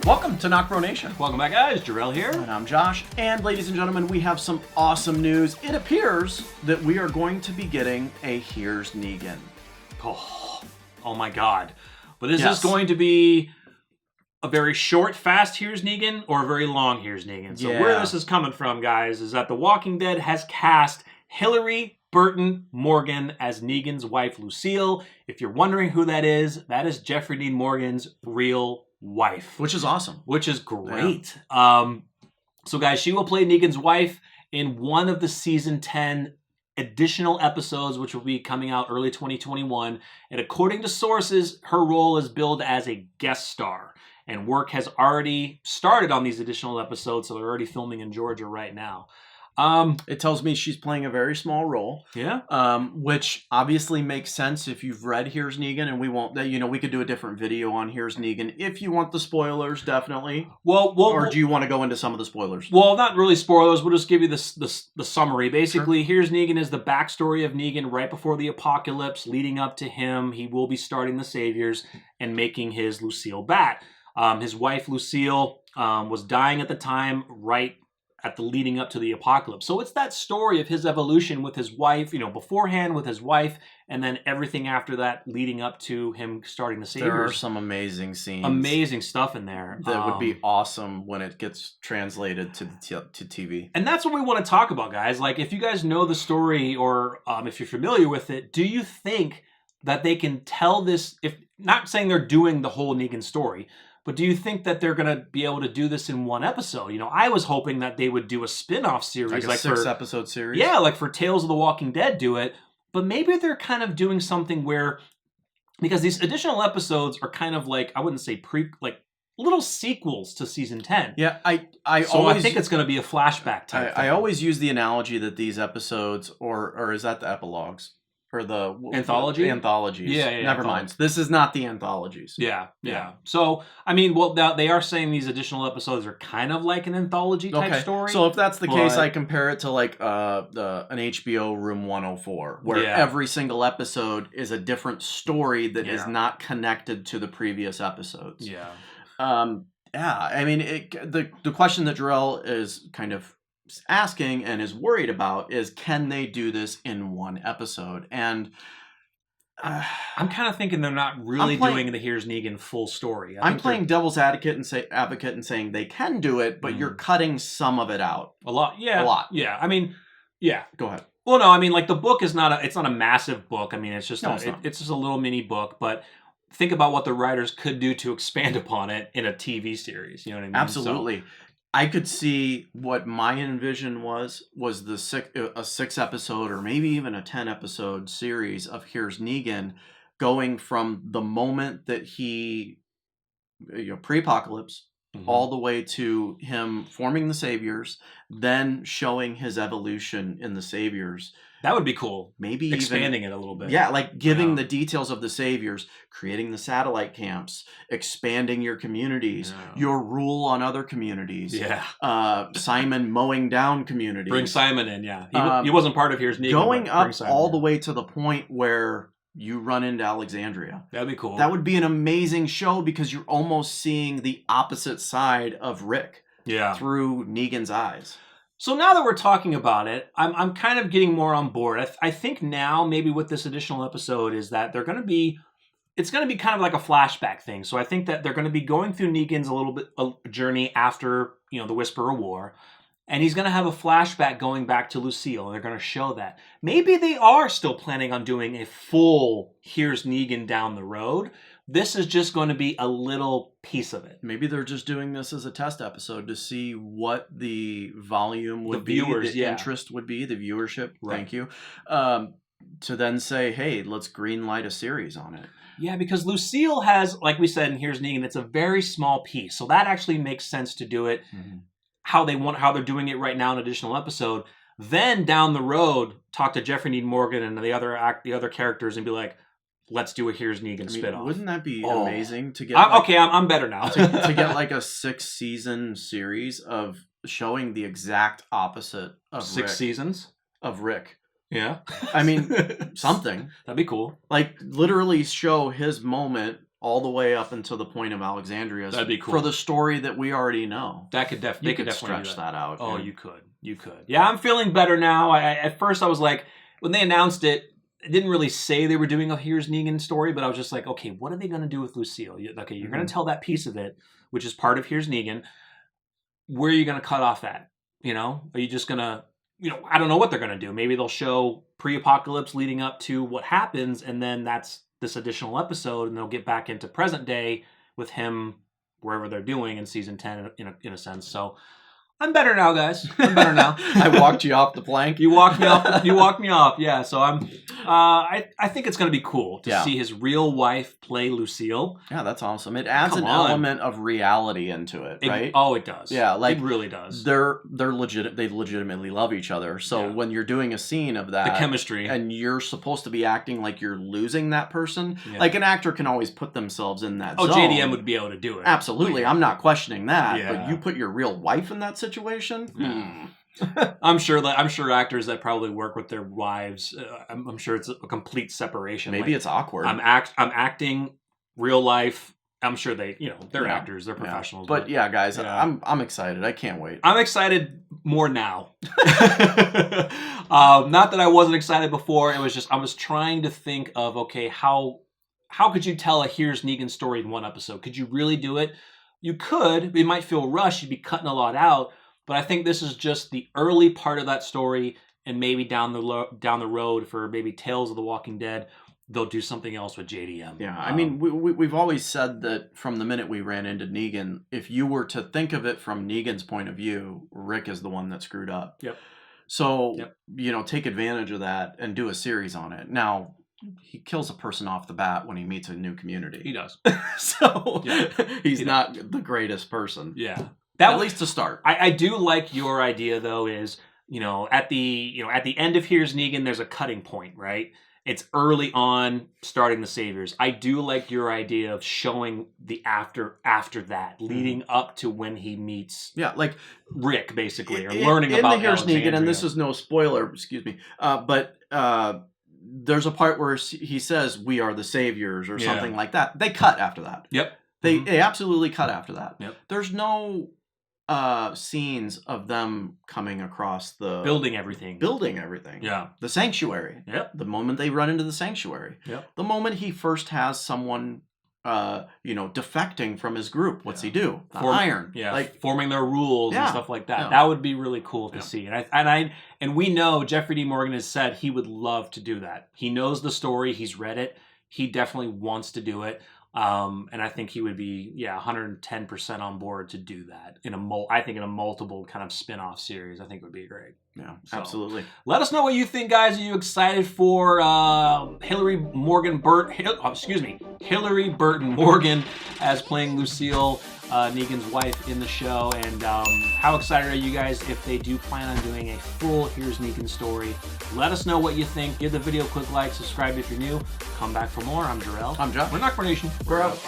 Welcome to NocBro Nation. Welcome back, guys. Jarrell here. And I'm Josh. And ladies and gentlemen, we have some awesome news. It appears that we are going to be getting a Here's Negan. Oh my God. But is this going to be a very short, fast Here's Negan or a very long Here's Negan? So where this is coming from, guys, is that The Walking Dead has cast Hilarie Burton Morgan as Negan's wife, Lucille. If you're wondering who that is Jeffrey Dean Morgan's real wife. Which is awesome. Which is great. Yeah. So guys, she will play Negan's wife in one of the season 10 additional episodes, which will be coming out early 2021. And according to sources, her role is billed as a guest star. And work has already started on these additional episodes, so they're already filming in Georgia right now. It tells me she's playing a very small role. Yeah. Which obviously makes sense if you've read Here's Negan, and we could do a different video on Here's Negan if you want the spoilers, definitely. Or do you want to go into some of the spoilers? Well, not really spoilers. We'll just give you the summary. Basically, Here's Negan is the backstory of Negan right before the apocalypse, leading up to him. He will be starting the Saviors and making his Lucille bat. His wife, Lucille, was dying at the time, right at the leading up to the apocalypse. So it's that story of his evolution with his wife, beforehand with his wife, and then everything after that leading up to him starting the Saviors. There are some amazing scenes. Amazing stuff in there. That would be awesome when it gets translated to TV. And that's what we want to talk about, guys. Like, if you guys know the story or if you're familiar with it, do you think that they can tell this, if not saying they're doing the whole Negan story, but do you think that they're going to be able to do this in one episode? I was hoping that they would do a spin-off series. Like a 6-episode series? Yeah, like for Tales of the Walking Dead do it. But maybe they're kind of doing something where, because these additional episodes are kind of like, I wouldn't say little sequels to season 10. Yeah, I think it's going to be a flashback type thing. I always use the analogy that these episodes, or is that the epilogues? Or the anthology? Anthologies. Yeah. Never mind. This is not the anthologies. Yeah. So, they are saying these additional episodes are kind of like an anthology type story. So if that's the case, I compare it to like an HBO Room 104, where every single episode is a different story that is not connected to the previous episodes. Yeah. The question that Jarrell is kind of asking and is worried about is, can they do this in one episode? And I'm kind of thinking they're not really doing the Here's Negan full story. I'm playing devil's advocate and saying they can do it, but you're cutting some of it out. A lot. Yeah. Go ahead. Well, no, like the book is not a massive book. It's just it's just a little mini book, but think about what the writers could do to expand upon it in a TV series. You know what I mean? Absolutely. I could see what my envision was a 6-episode or maybe even a 10-episode series of Here's Negan, going from the moment that he, pre-apocalypse, all the way to him forming the Saviors, then showing his evolution in the Saviors. That would be cool. Maybe expanding it a little bit. Yeah, like giving the details of the Saviors, creating the satellite camps, expanding your communities, your rule on other communities. Yeah. Simon mowing down communities. Bring Simon in, He wasn't part of Here's Negan. Going up all the way to the point where you run into Alexandria. That'd be cool. That would be an amazing show, because you're almost seeing the opposite side of Rick. Yeah. Through Negan's eyes. So now that we're talking about it, I'm kind of getting more on board. I think now, maybe with this additional episode, is that it's going to be kind of like a flashback thing. So I think that they're going to be going through Negan's a journey after, the Whisper of War. And he's going to have a flashback going back to Lucille, and they're going to show that. Maybe they are still planning on doing a full Here's Negan down the road. This is just going to be a little piece of it. Maybe they're just doing this as a test episode to see what the volume would be, the interest would be, the viewership. Right. Thank you. To then say, hey, let's green light a series on it. Yeah, because Lucille has, like we said in Here's Negan, it's a very small piece. So that actually makes sense to do it how they're doing it right now in an additional episode. Then down the road, talk to Jeffrey Dean Morgan and the other characters and be like, let's do a Here's Negan spinoff. Wouldn't that be amazing to get? I'm better now. to get like a 6-season series of showing the exact opposite of 6 seasons of Rick. Yeah. Something. That'd be cool. Like, literally show his moment all the way up until the point of Alexandria. That'd be cool. For the story that we already know. That could definitely stretch do that out. Oh, you could. Yeah, I'm feeling better now. At first I was like, when they announced it, it didn't really say they were doing a Here's Negan story, but I was just like, okay, what are they going to do with Lucille? Okay, you're going to tell that piece of it, which is part of Here's Negan. Where are you going to cut off at? You know, are you just going to, you know, I don't know what they're going to do. Maybe they'll show pre-apocalypse leading up to what happens, and then that's this additional episode, and they'll get back into present day with him wherever they're doing in season 10 in a sense. So I'm better now, guys. I'm better now. I walked you off the plank. You walked me off. You walked me off. Yeah. So I'm. I think it's going to be cool to see his real wife play Lucille. Yeah, that's awesome. It adds an element of reality into it, right? It does. Yeah, like it really does. They're legit. They legitimately love each other. So when you're doing a scene of that, the chemistry, and you're supposed to be acting like you're losing that person, like an actor can always put themselves in that zone. JDM would be able to do it. Absolutely, I'm not questioning that. Yeah. But you put your real wife in that situation. Yeah. I'm sure actors that probably work with their wives. I'm sure it's a complete separation. Maybe it's awkward. I'm acting real life. I'm sure they're actors. They're professionals. But yeah, guys, I'm excited. I can't wait. I'm excited more now. Not that I wasn't excited before. It was just I was trying to think of how could you tell a Here's Negan story in one episode? Could you really do it? You could. It might feel rushed. You'd be cutting a lot out. But I think this is just the early part of that story, and maybe down the road for maybe Tales of the Walking Dead, they'll do something else with JDM. Yeah, I mean, we've always said that from the minute we ran into Negan, if you were to think of it from Negan's point of view, Rick is the one that screwed up. Yep. So, take advantage of that and do a series on it. Now, he kills a person off the bat when he meets a new community. He does. So, he's not the greatest person. Yeah. At least to start. I do like your idea though is, at the end of Here's Negan, there's a cutting point, right? It's early on starting the Saviors. I do like your idea of showing the after that, leading up to when he meets like Rick, basically, or learning about Here's Negan, and this is no spoiler, excuse me, but there's a part where he says, "We are the Saviors," or something like that. They cut after that. Yep. They absolutely cut after that. Yep. There's no scenes of them coming across the building everything. Yeah. The sanctuary. Yep. The moment they run into the sanctuary. Yep. The moment he first has someone defecting from his group. What's he do? Iron. Yeah. Like forming their rules and stuff like that. Yeah. That would be really cool to see. And we know Jeffrey D. Morgan has said he would love to do that. He knows the story, he's read it. He definitely wants to do it. And I think he would be 110% on board to do that in a multiple kind of spin-off series. I think would be great. Yeah, absolutely. Let us know what you think, guys. Are you excited for Hilarie Burton Morgan as playing Lucille, Negan's wife in the show? And how excited are you guys if they do plan on doing a full Here's Negan story? Let us know what you think. Give the video a quick like, subscribe if you're new. Come back for more. I'm Jarrell. I'm Jeff. We're NocBro Nation. We're out.